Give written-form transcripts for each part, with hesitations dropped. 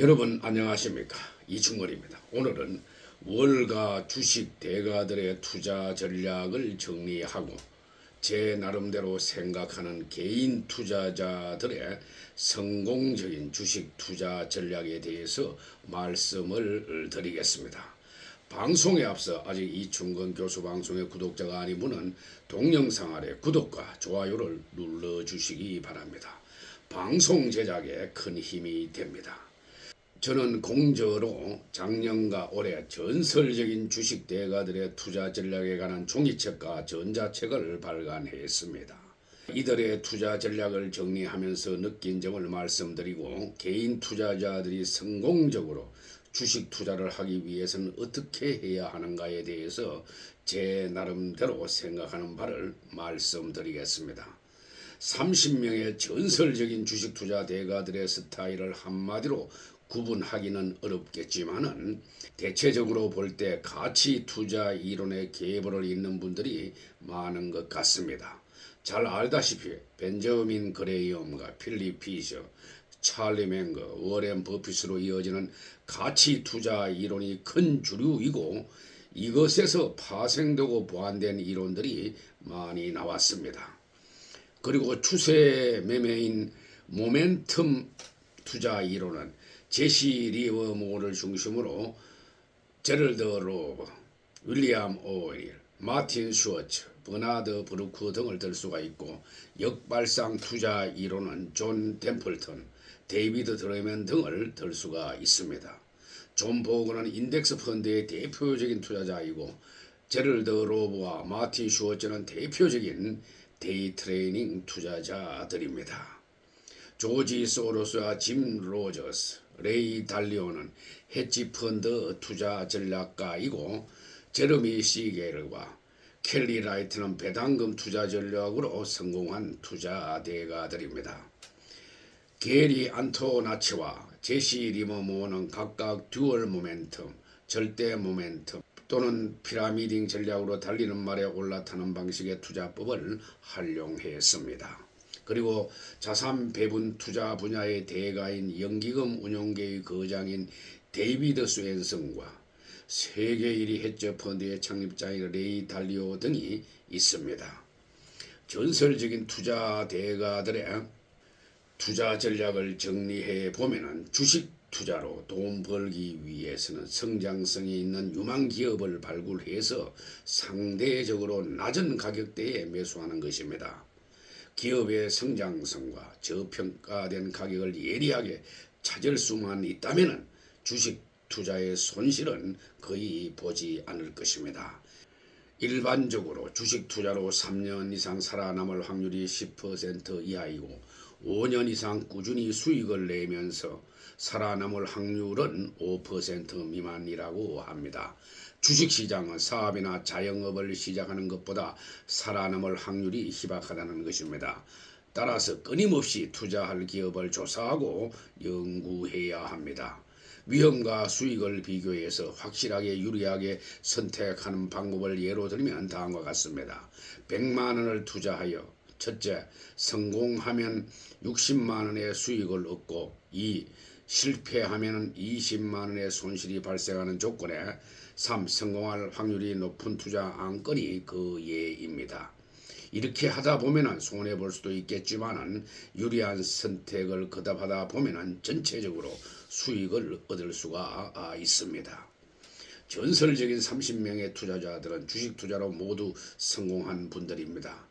여러분 안녕하십니까, 이충원입니다. 오늘은 월가 주식 대가들의 투자 전략을 정리하고 제 나름대로 생각하는 개인 투자자들의 성공적인 주식 투자 전략에 대해서 말씀을 드리겠습니다. 방송에 앞서 아직 이충건 교수 방송의 구독자가 아닌 분은 동영상 아래 구독과 좋아요를 눌러주시기 바랍니다. 방송 제작에 큰 힘이 됩니다. 저는 공저로 작년과 올해 전설적인 주식 대가들의 투자 전략에 관한 종이책과 전자책을 발간했습니다. 이들의 투자 전략을 정리하면서 느낀 점을 말씀드리고 개인 투자자들이 성공적으로 주식 투자를 하기 위해서는 어떻게 해야 하는가에 대해서 제 나름대로 생각하는 바를 말씀드리겠습니다. 30명의 전설적인 주식 투자 대가들의 스타일을 한마디로 구분하기는 어렵겠지만은 대체적으로 볼 때 가치 투자 이론의 계보를 잇는 분들이 많은 것 같습니다. 잘 알다시피 벤저민 그레이엄과 필립 피셔, 찰리 맹거, 워렌 버핏으로 이어지는 가치 투자 이론이 큰 주류이고 이것에서 파생되고 보완된 이론들이 많이 나왔습니다. 그리고 추세 매매인 모멘텀 투자 이론은 제시 리버모어를 중심으로 제럴드 로버, 윌리엄 오일, 마틴 슈워츠, 버나드 브루크 등을 들 수가 있고 역발상 투자 이론은 존 템플턴, 데이비드 드레먼 등을 들 수가 있습니다. 존 보그는 인덱스 펀드의 대표적인 투자자이고 제럴드 로버와 마틴 슈워츠는 대표적인 데이 트레이닝 투자자들입니다. 조지 소로스와 짐 로저스, 레이 달리오는 헤지펀드 투자 전략가이고 제러미 시겔과 켈리 라이트는 배당금 투자 전략으로 성공한 투자 대가들입니다. 게리 안토나치와 제시 리버모어는 각각 듀얼 모멘텀, 절대 모멘텀 또는 피라미딩 전략으로 달리는 말에 올라타는 방식의 투자법을 활용했습니다. 그리고 자산 배분 투자 분야의 대가인 연기금 운용계의 거장인 데이비드 스웬슨과 세계 1위 헤지 펀드의 창립자인 레이 달리오 등이 있습니다. 전설적인 투자 대가들의 투자 전략을 정리해 보면은 주식 투자로 돈 벌기 위해서는 성장성이 있는 유망 기업을 발굴해서 상대적으로 낮은 가격대에 매수하는 것입니다. 기업의 성장성과 저평가된 가격을 예리하게 찾을 수만 있다면 주식 투자의 손실은 거의 보지 않을 것입니다. 일반적으로 주식 투자로 3년 이상 살아남을 확률이 10% 이하이고 5년 이상 꾸준히 수익을 내면서 살아남을 확률은 5% 미만이라고 합니다. 주식시장은 사업이나 자영업을 시작하는 것보다 살아남을 확률이 희박하다는 것입니다. 따라서 끊임없이 투자할 기업을 조사하고 연구해야 합니다. 위험과 수익을 비교해서 확실하게 유리하게 선택하는 방법을 예로 들면 다음과 같습니다. 100만 원을 투자하여 첫째, 성공하면 60만 원의 수익을 얻고 2. 실패하면 20만 원의 손실이 발생하는 조건에 3. 성공할 확률이 높은 투자 안건이 그 예입니다. 이렇게 하다 보면 손해볼 수도 있겠지만 유리한 선택을 거듭하다 보면 전체적으로 수익을 얻을 수가 있습니다. 전설적인 30명의 투자자들은 주식 투자로 모두 성공한 분들입니다.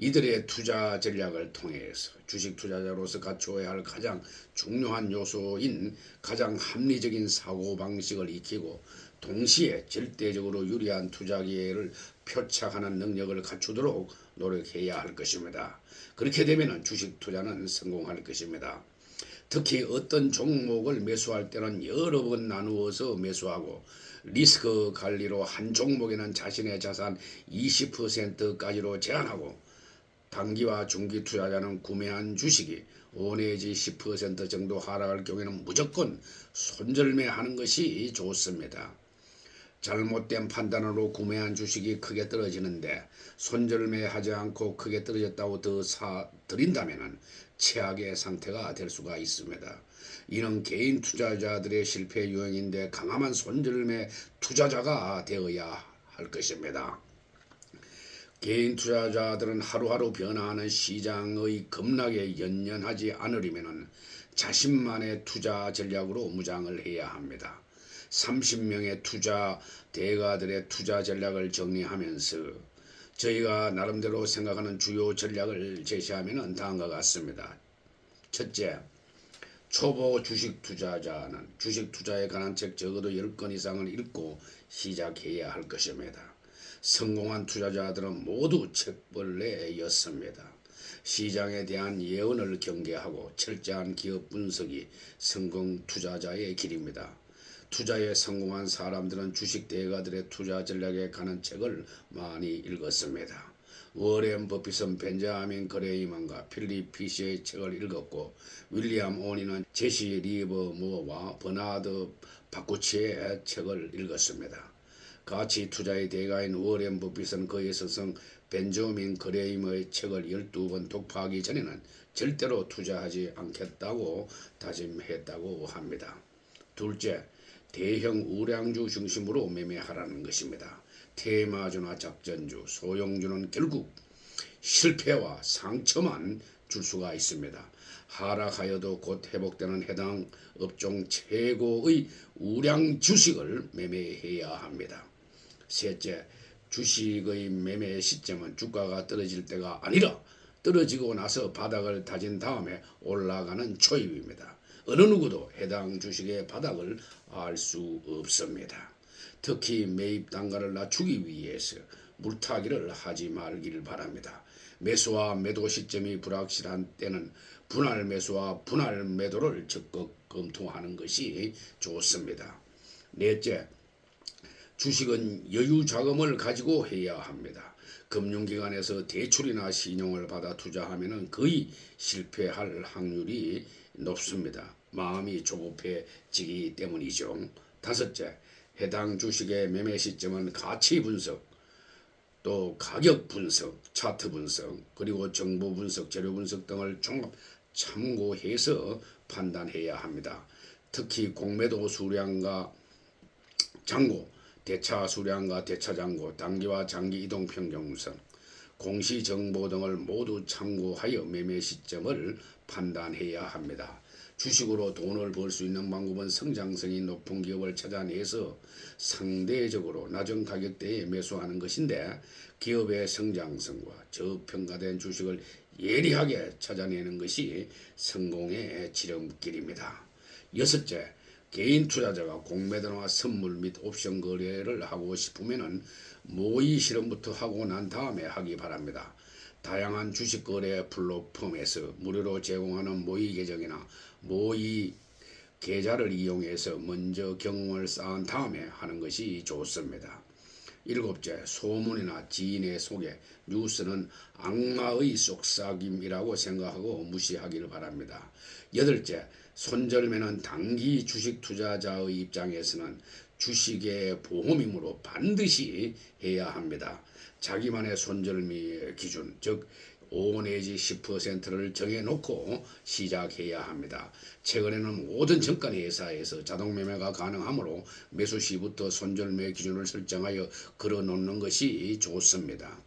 이들의 투자 전략을 통해서 주식 투자자로서 갖추어야 할 가장 중요한 요소인 가장 합리적인 사고방식을 익히고 동시에 절대적으로 유리한 투자 기회를 표착하는 능력을 갖추도록 노력해야 할 것입니다. 그렇게 되면 주식 투자는 성공할 것입니다. 특히 어떤 종목을 매수할 때는 여러 번 나누어서 매수하고 리스크 관리로 한 종목에는 자신의 자산 20%까지로 제한하고 단기와 중기 투자자는 구매한 주식이 5 내지 10% 정도 하락할 경우에는 무조건 손절매하는 것이 좋습니다. 잘못된 판단으로 구매한 주식이 크게 떨어지는데 손절매하지 않고 크게 떨어졌다고 더 사들인다면 최악의 상태가 될 수가 있습니다. 이는 개인 투자자들의 실패 요인인데 강함한 손절매 투자자가 되어야 할 것입니다. 개인 투자자들은 하루하루 변화하는 시장의 급락에 연연하지 않으려면 자신만의 투자 전략으로 무장을 해야 합니다. 30명의 투자 대가들의 투자 전략을 정리하면서 저희가 나름대로 생각하는 주요 전략을 제시하면 다음과 같습니다. 첫째, 초보 주식 투자자는 주식 투자에 관한 책 적어도 10권 이상을 읽고 시작해야 할 것입니다. 성공한 투자자들은 모두 책벌레였습니다. 시장에 대한 예언을 경계하고 철저한 기업 분석이 성공 투자자의 길입니다. 투자에 성공한 사람들은 주식 대가들의 투자 전략에 관한 책을 많이 읽었습니다. 워렌 버핏은 벤자민 그레이먼과 필립 피시의 책을 읽었고 윌리엄 오니는 제시 리버모어와 버나드 바쿠치의 책을 읽었습니다. 가치 투자의 대가인 워렌 버핏은 그의 스승 벤저민 그레이머의 책을 12번 독파하기 전에는 절대로 투자하지 않겠다고 다짐했다고 합니다. 둘째, 대형 우량주 중심으로 매매하라는 것입니다. 테마주나 작전주, 소형주는 결국 실패와 상처만 줄 수가 있습니다. 하락하여도 곧 회복되는 해당 업종 최고의 우량 주식을 매매해야 합니다. 셋째, 주식의 매매 시점은 주가가 떨어질 때가 아니라 떨어지고 나서 바닥을 다진 다음에 올라가는 초입입니다. 어느 누구도 해당 주식의 바닥을 알 수 없습니다. 특히 매입 단가를 낮추기 위해서 물타기를 하지 말길 바랍니다. 매수와 매도 시점이 불확실한 때는 분할 매수와 분할 매도를 적극 검토하는 것이 좋습니다. 넷째, 주식은 여유 자금을 가지고 해야 합니다. 금융기관에서 대출이나 신용을 받아 투자하면 거의 실패할 확률이 높습니다. 마음이 조급해지기 때문이죠. 다섯째, 해당 주식의 매매 시점은 가치 분석, 또 가격 분석, 차트 분석, 그리고 정보 분석, 재료 분석 등을 종합 참고해서 판단해야 합니다. 특히 공매도 수량과 잔고, 대차 수량과 대차 잔고, 단기와 장기 이동 평균선, 공시 정보 등을 모두 참고하여 매매 시점을 판단해야 합니다. 주식으로 돈을 벌 수 있는 방법은 성장성이 높은 기업을 찾아내서 상대적으로 낮은 가격대에 매수하는 것인데 기업의 성장성과 저평가된 주식을 예리하게 찾아내는 것이 성공의 지름길입니다. 여섯째, 개인 투자자가 공매도나 선물 및 옵션 거래를 하고 싶으면 모의 실험부터 하고 난 다음에 하기 바랍니다. 다양한 주식 거래 플랫폼에서 무료로 제공하는 모의 계정이나 모의 계좌를 이용해서 먼저 경험을 쌓은 다음에 하는 것이 좋습니다. 일곱째, 소문이나 지인의 소개, 뉴스는 악마의 속삭임이라고 생각하고 무시하기를 바랍니다. 여덟째, 손절매는 단기 주식 투자자의 입장에서는 주식의 보험이므로 반드시 해야 합니다. 자기만의 손절매 기준, 즉 5 내지 10%를 정해놓고 시작해야 합니다. 최근에는 모든 정가 회사에서 자동 매매가 가능하므로 매수 시부터 손절매 기준을 설정하여 걸어놓는 것이 좋습니다.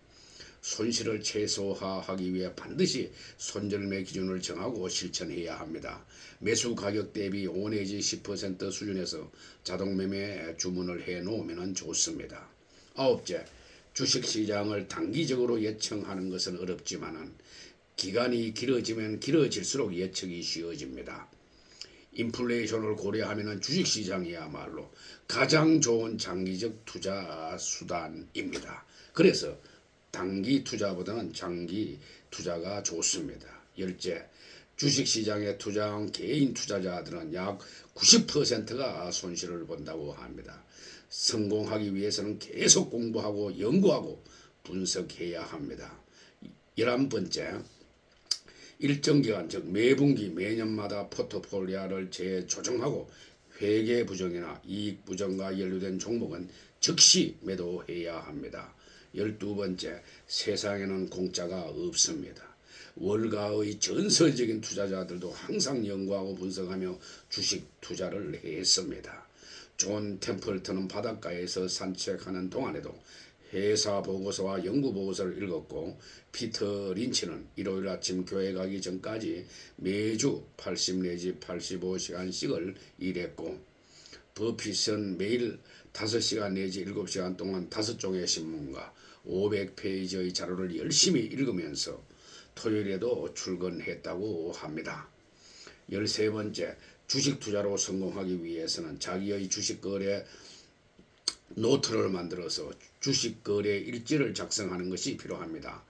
손실을 최소화하기 위해 반드시 손절매 기준을 정하고 실천해야 합니다. 매수 가격 대비 5 내지 10% 수준에서 자동 매매 주문을 해놓으면 좋습니다. 아홉째, 주식시장을 단기적으로 예측하는 것은 어렵지만 기간이 길어지면 길어질수록 예측이 쉬워집니다. 인플레이션을 고려하면 주식시장이야말로 가장 좋은 장기적 투자 수단입니다. 그래서 단기 투자보다는 장기 투자가 좋습니다. 열째, 주식시장에 투자한 개인 투자자들은 약 90%가 손실을 본다고 합니다. 성공하기 위해서는 계속 공부하고 연구하고 분석해야 합니다. 11번째, 일정 기간 즉 매분기 매년마다 포트폴리오를 재조정하고 회계 부정이나 이익 부정과 연루된 종목은 즉시 매도해야 합니다. 12번째, 세상에는 공짜가 없습니다. 월가의 전설적인 투자자들도 항상 연구하고 분석하며 주식 투자를 했습니다. 존 템플턴은 바닷가에서 산책하는 동안에도 회사 보고서와 연구 보고서를 읽었고, 피터 린치는 일요일 아침 교회 가기 전까지 매주 80 내지 85시간씩을 일했고, 버핏은 매일 5시간 내지 7시간 동안 5종의 신문과 500페이지의 자료를 열심히 읽으면서 토요일에도 출근했다고 합니다. 13번째, 주식 투자로 성공하기 위해서는 자기의 주식 거래 노트를 만들어서 주식 거래 일지를 작성하는 것이 필요합니다.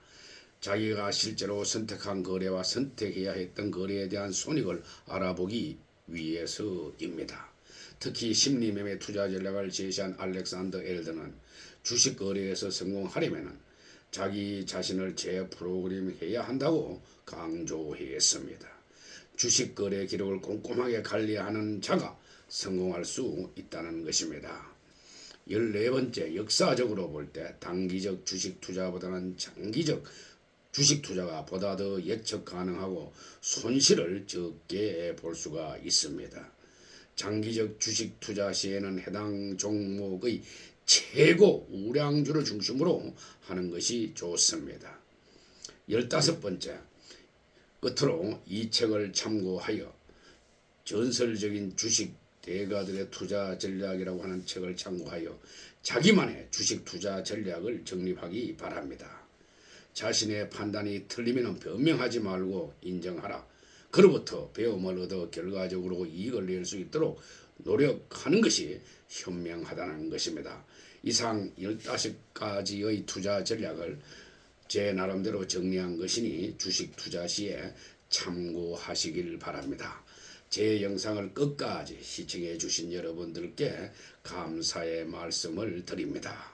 자기가 실제로 선택한 거래와 선택해야 했던 거래에 대한 손익을 알아보기 위해서입니다. 특히 심리매매 투자 전략을 제시한 알렉산더 엘드는 주식 거래에서 성공하려면 자기 자신을 재프로그램해야 한다고 강조했습니다. 주식 거래 기록을 꼼꼼하게 관리하는 자가 성공할 수 있다는 것입니다. 14번째, 역사적으로 볼 때 단기적 주식 투자보다는 장기적 주식 투자가 보다 더 예측 가능하고 손실을 적게 볼 수가 있습니다. 장기적 주식 투자 시에는 해당 종목의 최고 우량주를 중심으로 하는 것이 좋습니다. 15번째, 끝으로 이 책을 참고하여 전설적인 주식 대가들의 투자 전략이라고 하는 책을 참고하여 자기만의 주식 투자 전략을 정립하기 바랍니다. 자신의 판단이 틀리면 변명하지 말고 인정하라. 그로부터 배움을 얻어 결과적으로 이익을 낼 수 있도록 노력하는 것이 현명하다는 것입니다. 이상 15가지의 투자 전략을 제 나름대로 정리한 것이니 주식 투자 시에 참고하시길 바랍니다. 제 영상을 끝까지 시청해 주신 여러분들께 감사의 말씀을 드립니다.